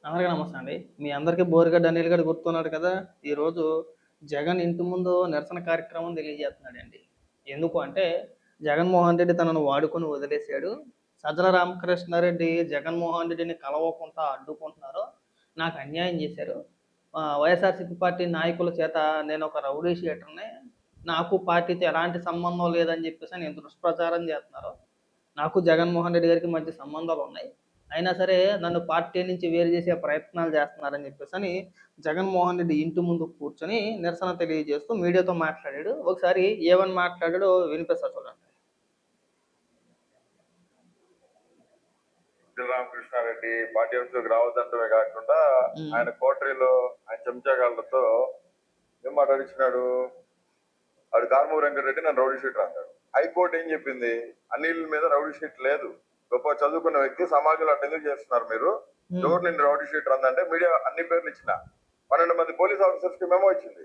అందరికీ నమస్తే అండి. మీ అందరికీ బోరిగడ్డ అనిల్ గారు గుర్తున్నాడు కదా! ఈరోజు జగన్ ఇంటి ముందు నిరసన కార్యక్రమం తెలియజేస్తున్నాడండి. ఎందుకు అంటే, జగన్మోహన్ రెడ్డి తనను వాడుకొని వదిలేసాడు. సజ్జల రామకృష్ణారెడ్డి జగన్మోహన్ రెడ్డిని కలవకుండా అడ్డుకుంటున్నారు. నాకు అన్యాయం చేశారు. వైఎస్ఆర్‌సీపీ పార్టీ నాయకుల చేత నేనొక రౌడీ షీటర్‌ని. నాకు పార్టీతో ఎలాంటి సంబంధం లేదని చెప్పేసని దుష్ప్రచారం చేస్తున్నారు. నాకు జగన్మోహన్ రెడ్డి గారికి మంచి సంబంధాలున్నాయి. అయినా సరే నన్ను పార్టీ నుంచి వేరు చేసే ప్రయత్నాలు చేస్తున్నారని చెప్పేసని జగన్మోహన్ రెడ్డి ఇంటి ముందు కూర్చొని నిరసన తెలియజేస్తూ మీడియాతో మాట్లాడాడు. ఒకసారి ఏమని మాట్లాడాడో వినిపిస్తా చూడండి. రామకృష్ణారెడ్డి పార్టీ అంశంలోకి రావద్దంటమే కాకుండా ఆయన కోటరీలో ఆయన చెంచాగాళ్లతో ఏం మాట్లాడించినాడు. ఆడు కారుమూరి వెంకటరెడ్డి నన్ను రౌడీ షీటర్ అన్నాడు. హైకోర్టు ఏం చెప్పింది, అనిల్ మీద రౌడీ షీట్ లేదు, గొప్ప చదువుకున్న వ్యక్తి, సమాజంలో అట్లా ఎందుకు చేస్తున్నారు మీరు, ఎవరు నిన్ను రౌడీ షీటర్ అందంటే మీడియా అన్ని పేర్లు ఇచ్చిన 12 మంది పోలీస్ ఆఫీసర్స్ కి మెమో ఇచ్చింది.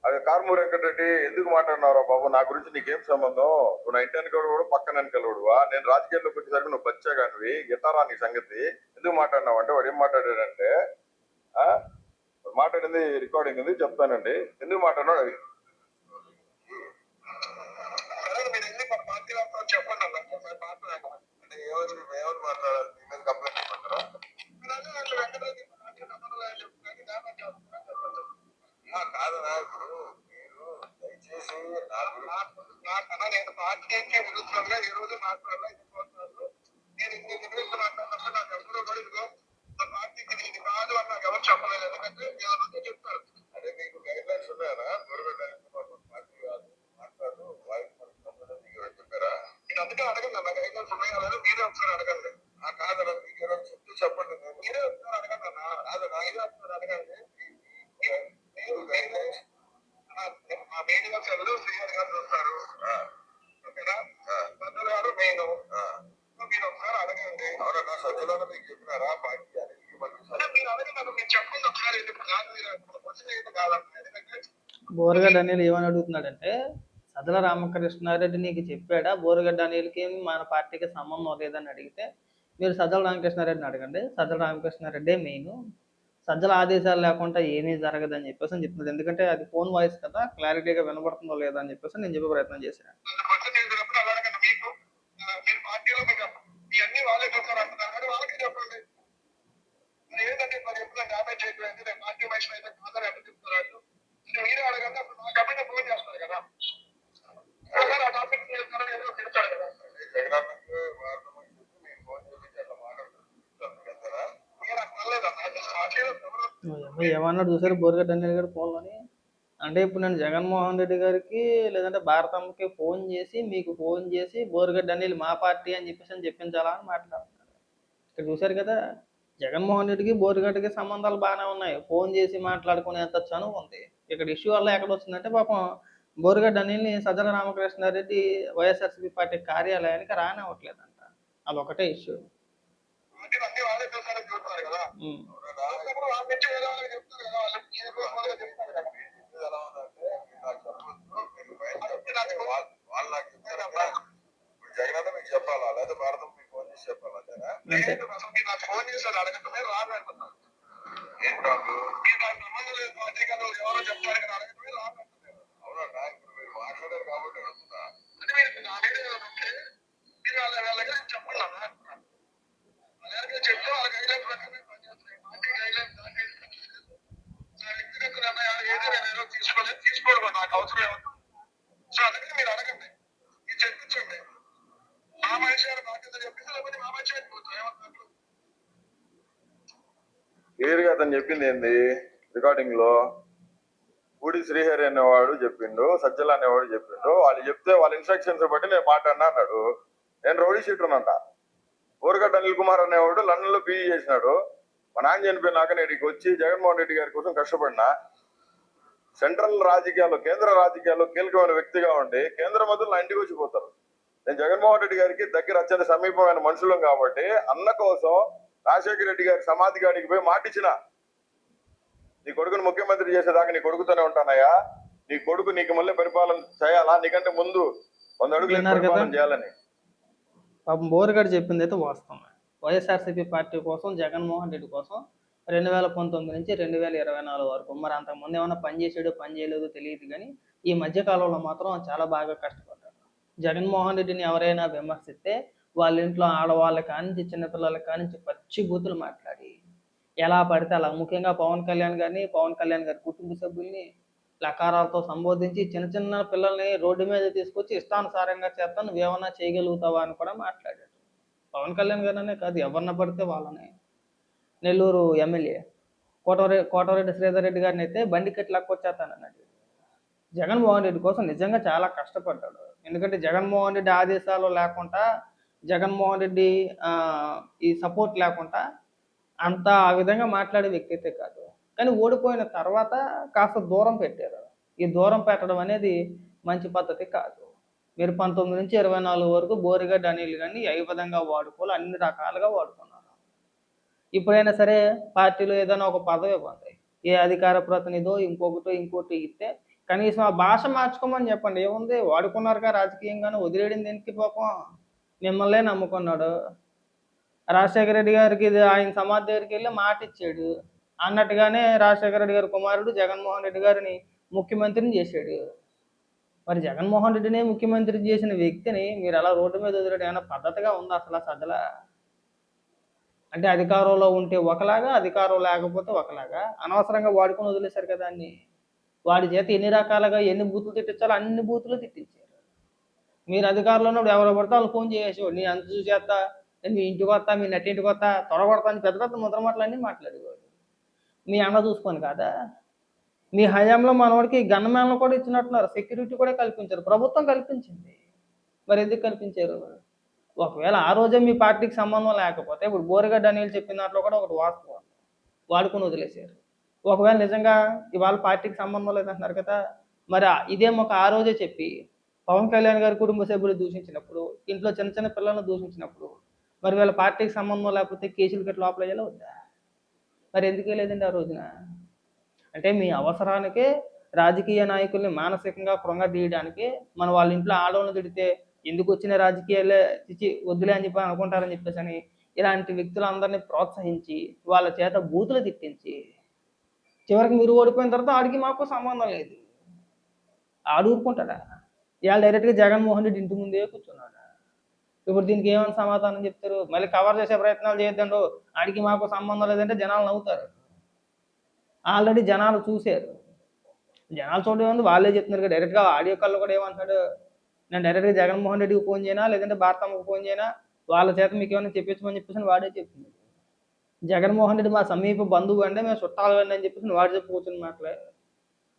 అది కారుమూరి వెంకటరెడ్డి ఎందుకు మాట్లాడినారా బాబు, నా గురించి నీకేం సంబంధం, నువ్వు నా ఇంటి వెనకడు పక్కన వెనకలుడువా, నేను రాజకీయాల్లోకి వచ్చేసరికి నువ్వు బచ్చాగానివి, ఎతారా నీ సంగతి, ఎందుకు మాట్లాడినావు అంటే వాడు ఏం మాట్లాడాడంటే, మాట్లాడింది రికార్డింగ్ ఉంది చెప్తానండి, ఎందుకు మాట్లాడినాడు అది చెప్పండి అంటే ఎవరు మాట్లాడాలి, కంప్లైంట్ చేయమంటారా? కాదనా, ఇప్పుడు మీరు దయచేసి నేను పార్టీకి విరుద్ధంగా ఈ రోజు మాట్లాడాలి. నేను ఇన్ని నిమిషం మాట్లాడినప్పుడు నాకు ఎవరు కూడా పార్టీకి ఇది కాదు అని నాకు ఎవరు చెప్పలేదు. ఎందుకంటే నేను చెప్తారు, అదే మీకు గైడ్ లైన్స్ ఉన్నాయా పార్టీ కాదు మాట్లాడు వాయిస్ చెప్పారా? నేను అందుకే అడగండి, నా గైడ్ లైన్స్ ఉన్నాయా లేదా మీరే ఒకసారి అడగండి. కాదన్నా మీకు ఎవరు చెప్తూ చెప్పండి, మీరే ఒకసారి అడగండి అన్న, కాదన్నా మీరే ఒకసారి అడగండి. మా మీడియా సెల్లు శ్రీహరి గారు చూస్తారు, ఓకేనా, సజ్జల గారు మెయిన్, మీరు ఒకసారి అడగండి. ఎవరన్నా సజ్జలలో మీకు చెప్పినారా పార్టీ అని మీరు అడగండి, మీరు చెప్పండి ఒకసారి. బోరగడ్డ అనిల్ ఏమని అడుగుతున్నాడంటే, సజ్జల రామకృష్ణారెడ్డి నీకు చెప్పాడా బోరగడ్డ అనిల్కి మన పార్టీకి సంబంధం లేదని అడిగితే, మీరు సజ్జల రామకృష్ణారెడ్డిని అడగండి, సజ్జల రామకృష్ణారెడ్డే మెయిన్, సజ్జల ఆదేశాలు లేకుండా ఏమీ జరగదని చెప్పేసి అని చెప్తుంది. ఎందుకంటే అది ఫోన్ వాయిస్ కదా, క్లారిటీగా వినబడుతుందో లేదా అని చెప్పేసి నేను చెప్పే ప్రయత్నం చేశాను. ఏంటంటే మరి ఎప్పుడు డ్యామేజ్ అయిపోయింది, నేను పార్టీ వైషన్ అయితే కాదని ఎట్లా చెప్తున్నారు, మీరే అడగండి. అప్పుడు నా కమిటీ ఫోన్ చేస్తారు కదా, ఆ టాపిక్ ఏదో పెడతారు కదా, జగనాథకు మీరు ఫోన్ చేసి అట్లా మాట్లాడుతున్నారు. మీరు అట్లా ఏమన్నాడు చూసారు బోరగడ్డ అనిల్ గారు ఫోన్లోని. అంటే ఇప్పుడు నేను జగన్మోహన్ రెడ్డి గారికి లేదంటే భారతమ్మకి ఫోన్ చేసి మీకు ఫోన్ చేసి బోరగడ్డ అనిల్ మా పార్టీ అని చెప్పేసి అని చెప్పించాలా అని మాట్లాడుతున్నారు. ఇక్కడ చూశారు కదా, జగన్మోహన్ రెడ్డికి బోరగడ్డకి సంబంధాలు బాగానే ఉన్నాయి, ఫోన్ చేసి మాట్లాడుకునేంత చనువు ఉంది. ఇక్కడ ఇష్యూ వల్ల ఎక్కడ వచ్చిందంటే పాపం బోరగడ్డ అనిల్ని సజ్జల రామకృష్ణారెడ్డి వైఎస్ఆర్సీపీ పార్టీ కార్యాలయానికి రానివ్వట్లేదంట. అదొకటే ఇష్యూ. జగన్ మీకు చెప్పాలా లేదా భారతం మీకు ఫోన్ చేసి చెప్పాలా? ఫోన్ చేసి అడగటమే రాబెడుతున్నారు. ఏం కాదు సంబంధం లేదు, పార్టీ కదా ఎవరో చెప్తారు కదా, అడగటమే రాబెడుతున్నారు. అవునా, ఇప్పుడు మీరు మాట్లాడారు కాబట్టి అడుగుతున్నా. అంటే మీరు నా మీద ఉంటే మీరు వాళ్ళకి చెప్పండి అన్న, అలాగే చెప్తే వాళ్ళ గైడ్లైన్స్ ప్రకారమే పనిచేస్తున్నాయి. పార్టీ గైడ్లైన్స్ వ్యక్తిగత నిర్ణయాలు ఏదో తీసుకోవడం నాకు అవసరం ఏమన్నా. సో అందుకని మీరు అడగండి, మీరు చెప్పించండి. మా మనిషి గారు బాధ్యత చెప్పింది, లేకపోతే మా మనిషి అయిపోతుంది. ఏమన్నట్లు క్లియర్ గా అతను చెప్పింది ఏంది, రికార్డింగ్ లో పూడి శ్రీహరి అనేవాడు చెప్పిండు, సజ్జల అనేవాడు చెప్పిండు, వాళ్ళు చెప్తే వాళ్ళ ఇన్స్ట్రక్షన్స్ బట్టి నేను మాట్లాడినా అన్నాడు. నేను రౌడీ షీటర్ అంట. బోరగడ్డ అనిల్ కుమార్ అనేవాడు లండన్ లో పీజీ చేసినాడు. మా నాన్న చనిపోయినాక నేను వచ్చి జగన్మోహన్ రెడ్డి గారి కోసం కష్టపడినా. సెంట్రల్ రాజకీయాల్లో, కేంద్ర రాజకీయాల్లో కీలకమైన వ్యక్తిగా ఉండి కేంద్ర మంత్రులు నా ఇంటికి వచ్చిపోతారు. నేను జగన్మోహన్ రెడ్డి గారికి దగ్గర అత్యంత సమీపమైన మనుషులం కాబట్టి అన్న కోసం రాజశేఖర రెడ్డి గారి సమాధి గారికి పోయి మాటిచ్చిన, నీ కొడుకుని ముఖ్యమంత్రి చేసేదాకా నీ కొడుకుతోనే ఉంటానయ్యా, నీ కొడుకు నీకు మళ్ళీ పరిపాలన చేయాలా, నీకంటే ముందు 100 అడుగులు పరిపాలన చేయాలని. పాపం బోరగడ్డ చెప్పింది అయితే వాస్తవం. వైఎస్ఆర్సీపీ పార్టీ కోసం, జగన్మోహన్ రెడ్డి కోసం 2019 నుంచి 2024 వరకు. మరి అంతకుముందు ఏమన్నా పని చేసాడో, పని చేయలేదో తెలియదు కానీ, ఈ మధ్య కాలంలో మాత్రం చాలా బాగా కష్టపడ్డాడు. జగన్మోహన్ రెడ్డిని ఎవరైనా విమర్శిస్తే వాళ్ళ ఇంట్లో ఆడవాళ్ళ కానించి, చిన్నపిల్లల కానించి పచ్చి బూతులు మాట్లాడి, ఎలా పడితే అలా, ముఖ్యంగా పవన్ కళ్యాణ్ గారిని, పవన్ కళ్యాణ్ గారి కుటుంబ సభ్యుల్ని లకారాలతో సంబోధించి చిన్న చిన్న పిల్లల్ని రోడ్డు మీద తీసుకొచ్చి ఇష్టానుసారంగా చేస్తాను, నువ్వేమన్నా చేయగలుగుతావా అని కూడా మాట్లాడాడు. పవన్ కళ్యాణ్ గారనే కాదు, ఎవరిని పడితే వాళ్ళని. నెల్లూరు ఎమ్మెల్యే కోటరెడ్డి శ్రీధర్ రెడ్డి గారిని అయితే బండి కట్టి లాక్కొచ్చేస్తానన్నాడు. జగన్మోహన్ రెడ్డి కోసం నిజంగా చాలా కష్టపడ్డాడు. ఎందుకంటే జగన్మోహన్ రెడ్డి ఆదేశాలు లేకుండా, జగన్మోహన్ రెడ్డి ఈ సపోర్ట్ లేకుండా అంత ఆ విధంగా మాట్లాడే వ్యక్తి అయితే కాదు. కానీ ఓడిపోయిన తర్వాత కాస్త దూరం పెట్టారు. ఈ దూరం పెట్టడం అనేది మంచి పద్ధతి కాదు. మీరు 19 నుంచి 24 వరకు బోరిగడ్డ అనిల్ గారిని ఏ విధంగా వాడుకోవాలో అన్ని రకాలుగా వాడుకున్నారు. ఇప్పుడైనా సరే పార్టీలో ఏదైనా ఒక పదవి ఇవ్వండి. ఏ అధికార ప్రతినిధో ఇంకోటి ఇస్తే కనీసం ఆ భాష మార్చుకోమని చెప్పండి. ఏముంది, వాడుకున్నారుగా రాజకీయంగానే, వదిలేయడం దేనికి పాపం. మిమ్మల్నే నమ్ముకున్నాడు. రాజశేఖర రెడ్డి గారికి ఆయన సమాధి దగ్గరికి వెళ్ళి మాట ఇచ్చాడు అన్నట్టుగానే రాజశేఖర రెడ్డి గారి కుమారుడు జగన్మోహన్ రెడ్డి గారిని ముఖ్యమంత్రిని చేశాడు. మరి జగన్మోహన్ రెడ్డిని ముఖ్యమంత్రి చేసిన వ్యక్తిని మీరు అలా రోడ్డు మీద వదిలేయడం ఏమైనా పద్ధతిగా ఉందా అసలు సజ్జల? అంటే అధికారంలో ఉంటే ఒకలాగా, అధికారం లేకపోతే ఒకలాగా అనవసరంగా వాడుకొని వదిలేశారు కదా అన్ని. వాడి చేత ఎన్ని రకాలుగా ఎన్ని బూతులు తిట్టించాలో అన్ని బూతులు తిట్టించారు. మీరు అధికారంలో ఉన్నప్పుడు ఎవరు పడితే వాళ్ళు ఫోన్ చేసేవాడు, నీ అంత చూసేస్తా, మీ ఇంటికి వస్తా, మీ నట్టింటికి వస్తా, తొడగొడతా అని పెద్ద పెద్ద ముద్ర మాటలన్నీ మాట్లాడేవాడు. మీ అన్న చూసుకొని కాదా? మీ హయాంలో మనవాడికి గన్మెన్లు కూడా ఇచ్చినట్టున్నారు, సెక్యూరిటీ కూడా కల్పించారు, ప్రభుత్వం కల్పించింది. మరి ఎందుకు కల్పించారు? ఒకవేళ ఆ రోజే మీ పార్టీకి సంబంధం లేకపోతే ఇప్పుడు బోరిగడ్డ అనిల్ చెప్పిన దాంట్లో కూడా ఒకటి వాస్తవం, వాడుకొని వదిలేశారు. ఒకవేళ నిజంగా ఇవాళ పార్టీకి సంబంధం లేదంటున్నారు కదా, మరి ఇదేమో ఆ రోజే చెప్పి పవన్ కళ్యాణ్ గారి కుటుంబ సభ్యులు దూషించినప్పుడు, ఇంట్లో చిన్న చిన్న పిల్లలను దూషించినప్పుడు, మరి వీళ్ళ పార్టీకి సంబంధం లేకపోతే కేసులు కట్టి లోపల వేయాలా వద్దా? మరి ఎందుకు వేయలేదండి ఆ రోజున? అంటే మీ అవసరానికే రాజకీయ నాయకుల్ని మానసికంగా కృంగదీయడానికి, మన వాళ్ళ ఇంట్లో ఆడవాళ్ళని తిడితే ఎందుకు వచ్చిన రాజకీయాలే చిచి వద్దులే అని చెప్పి అనుకుంటారని చెప్పేసి అని ఇలాంటి వ్యక్తులందరినీ ప్రోత్సహించి వాళ్ళ చేత బూతులు తిట్టించి చివరికి మీరు ఓడిపోయిన తర్వాత ఆడికి మాకు సంబంధం లేదు, ఆడు ఊరుకుంటాడా? ఇవాళ డైరెక్ట్గా జగన్మోహన్ రెడ్డి ఇంటి ముందే కూర్చున్నాడు. ఇప్పుడు దీనికి ఏమైనా సమాధానం చెప్తారు? మళ్ళీ కవర్ చేసే ప్రయత్నాలు చేయొద్దండు, ఆడికి మాకు సంబంధం లేదంటే జనాలు నవ్వుతారు. ఆల్రెడీ జనాలు చూశారు. జనాలు చూడడం ఉంది, వాళ్ళే చెప్తున్నారు కదా. డైరెక్ట్గా ఆడియో కాల్లో కూడా ఏమంటాడు, నేను డైరెక్ట్గా జగన్మోహన్ రెడ్డికి ఫోన్ చేయనా, లేదంటే భారతమ్మకు ఫోన్ చేయనా, వాళ్ళ చేత మీకు ఏమైనా చెప్పించమని చెప్పేసి వాడే చెప్తుంది. జగన్మోహన్ రెడ్డి మా సమీప బంధువు అంటే మేము చుట్టాలు అండి అని చెప్పేసి వాడు చెప్పి కూర్చుని మాటలే.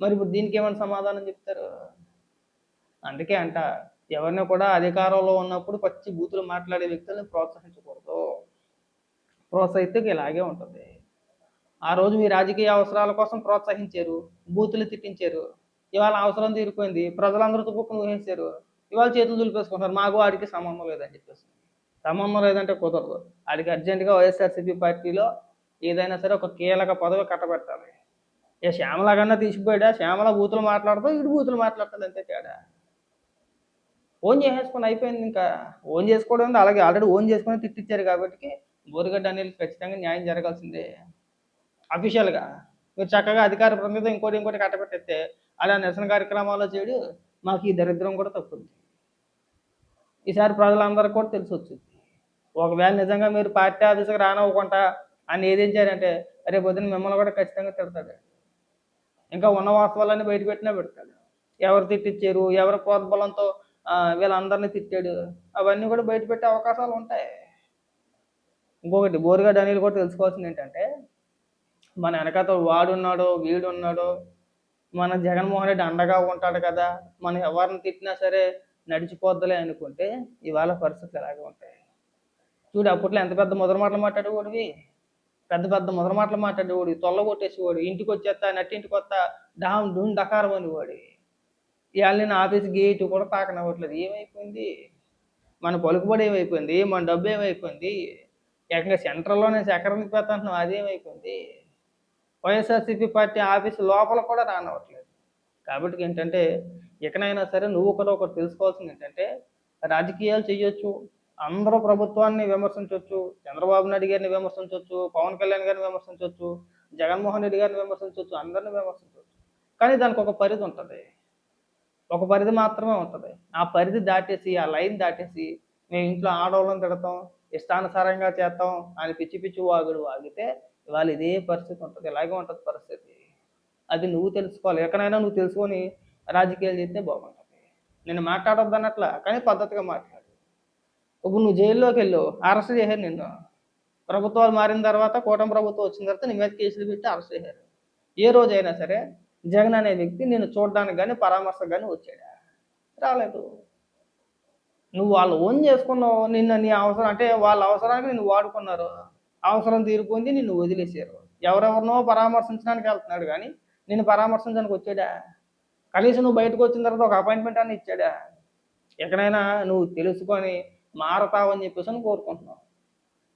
మరి ఇప్పుడు దీనికి ఏమైనా సమాధానం చెప్తారు? అందుకే అంట, ఎవరిని కూడా అధికారంలో ఉన్నప్పుడు పచ్చి బూతులు మాట్లాడే వ్యక్తులను ప్రోత్సహించకూడదు. ప్రోత్సహిస్తే ఇలాగే ఉంటుంది. ఆ రోజు మీ రాజకీయ అవసరాల కోసం ప్రోత్సహించారు, బూతులు తిట్టించారు. ఇవాళ అవసరం తీరిపోయింది, ప్రజలందరూ తుప్పుకుని ఊహించారు, ఇవాళ చేతులు దులిపేసుకుంటారు, మాకు వాడికి సంబంధం లేదని చెప్పేసి. సంబంధం లేదంటే కుదరదు. వాడికి అర్జెంటుగా వైఎస్ఆర్సీపీ పార్టీలో ఏదైనా సరే ఒక కీలక పదవి కట్టబెట్టాలి. ఇక శ్యామలాగన్నా తీసిపోయాడా, శ్యామల బూతులు మాట్లాడుతూ ఇటు బూతులు మాట్లాడతాడు, అంతే తేడా. ఓన్ చేసేసుకొని అయిపోయింది. ఇంకా ఓన్ చేసుకోవడం ఉంది. అలాగే ఆల్రెడీ ఓన్ చేసుకొని తిట్టించారు కాబట్టి బోరిగడ్డ అనిల్ ఖచ్చితంగా న్యాయం జరగాల్సిందే. అఫీషియల్గా మీరు చక్కగా అధికార ప్రతినిధి ఇంకోటి కట్టబెట్టేస్తే అలా నిరసన కార్యక్రమాల్లో చేయడు, మాకు ఈ దరిద్రం కూడా తప్పుద్ది. ఈసారి ప్రజలందరికీ కూడా తెలిసి వచ్చింది. ఒకవేళ నిజంగా మీరు పార్టీ ఆఫీసుకు రానివ్వకుండా ఆయన ఏదించారంటే రేపు పొద్దున మిమ్మల్ని కూడా ఖచ్చితంగా తిడతాడు. ఇంకా ఉన్న వాస్తవాలన్నీ బయట పెట్టినా పెడతాడు. ఎవరు తిట్టించారు, ఎవరి ప్రోద్బలంతో వీళ్ళందరినీ తిట్టాడు, అవన్నీ కూడా బయట పెట్టే అవకాశాలు ఉంటాయి. ఇంకొకటి బోరిగడ్డ అనిల్ కూడా తెలుసుకోవాల్సింది ఏంటంటే, మన వెనకాత వాడున్నాడో వీడున్నాడో, మన జగన్మోహన్ రెడ్డి అండగా ఉంటాడు కదా, మనం ఎవరిని తిట్టినా సరే నడిచిపోద్దలే అనుకుంటే ఇవాళ పరిస్థితులు ఎలాగే ఉంటాయి. చూడు, అప్పట్లో ఎంత పెద్ద ముద్ర మాటలు మాట్లాడేవాడివి, పెద్ద ముద్ర మాటలు మాట్లాడేవాడు, తొల్ల కొట్టేసేవాడు, ఇంటికి వచ్చేస్తా నట్టింటికి వస్తా డామ్ డూమ్ డకారం అనేవాడు. ఇవాళ నేను ఆఫీస్ గేట్ కూడా తాకనవ్వట్లేదు. ఏమైపోయింది? మన పలుకుబడి ఏమైపోయింది? మన డబ్బు ఏమైపోయింది? ఏకంగా సెంట్రల్లో నేను చక్రానికి పెడుతున్నాను, అదేమైపోయింది? వైఎస్ఆర్సీపీ పార్టీ ఆఫీస్ లోపల కూడా రానవ్వట్లేదు. కాబట్టి ఏంటంటే, ఇకనైనా సరే నువ్వు ఒకటి తెలుసుకోవాల్సింది ఏంటంటే, రాజకీయాలు చేయొచ్చు, అందరూ ప్రభుత్వాన్ని విమర్శించొచ్చు, చంద్రబాబు నాయుడు గారిని విమర్శించొచ్చు, పవన్ కళ్యాణ్ గారిని విమర్శించొచ్చు, జగన్మోహన్ రెడ్డి గారిని విమర్శించొచ్చు, అందరిని విమర్శించొచ్చు. కానీ దానికి ఒక పరిధి ఉంటది. ఒక పరిధి మాత్రమే ఉంటది. ఆ పరిధి దాటేసి, ఆ లైన్ దాటేసి మేము ఇంట్లో ఆడోళ్ళని తిడతాం, ఇష్టానుసారంగా చేత్తాం అని పిచ్చి పిచ్చి వాగుడు వాగితే ఇవాళ ఇదే పరిస్థితి ఉంటది. ఇలాగే ఉంటది పరిస్థితి. అది నువ్వు తెలుసుకోవాలి. ఎక్కడైనా నువ్వు తెలుసుకొని రాజకీయాలు చేస్తే బాగుంటది. నేను మాట్లాడొద్దనట్లా, కానీ పద్ధతిగా మాట్లాడు. ఇప్పుడు నువ్వు జైల్లోకెళ్ళు, అరెస్ట్ చేశారు నిన్ను. ప్రభుత్వాలు మారిన తర్వాత, కూటమి ప్రభుత్వం వచ్చిన తర్వాత నీ మీద కేసులు పెట్టి అరెస్ట్ చేశారు. ఏ రోజైనా సరే జగన్ అనే వ్యక్తి నిన్ను చూడడానికి గాని, పరామర్శకు గాని వచ్చాడా? రాలేదు. నువ్వు వాళ్ళు ఓన్ చేసుకున్నావు. నిన్ను నీ అవసరం అంటే వాళ్ళ అవసరానికి నిన్ను వాడుకున్నారు. అవసరం తీరిపోయింది, నిన్ను వదిలేసారు. ఎవరెవరినో పరామర్శించడానికి వెళ్తున్నాడు గానీ, నిన్ను పరామర్శించడానికి వచ్చాడా? కనీసం నువ్వు బయటకు వచ్చిన తర్వాత ఒక అపాయింట్మెంట్ అన్నా ఇచ్చాడా? ఎక్కడైనా నువ్వు తెలుసుకొని మారతావని చెప్పేసి అని కోరుకుంటున్నావు.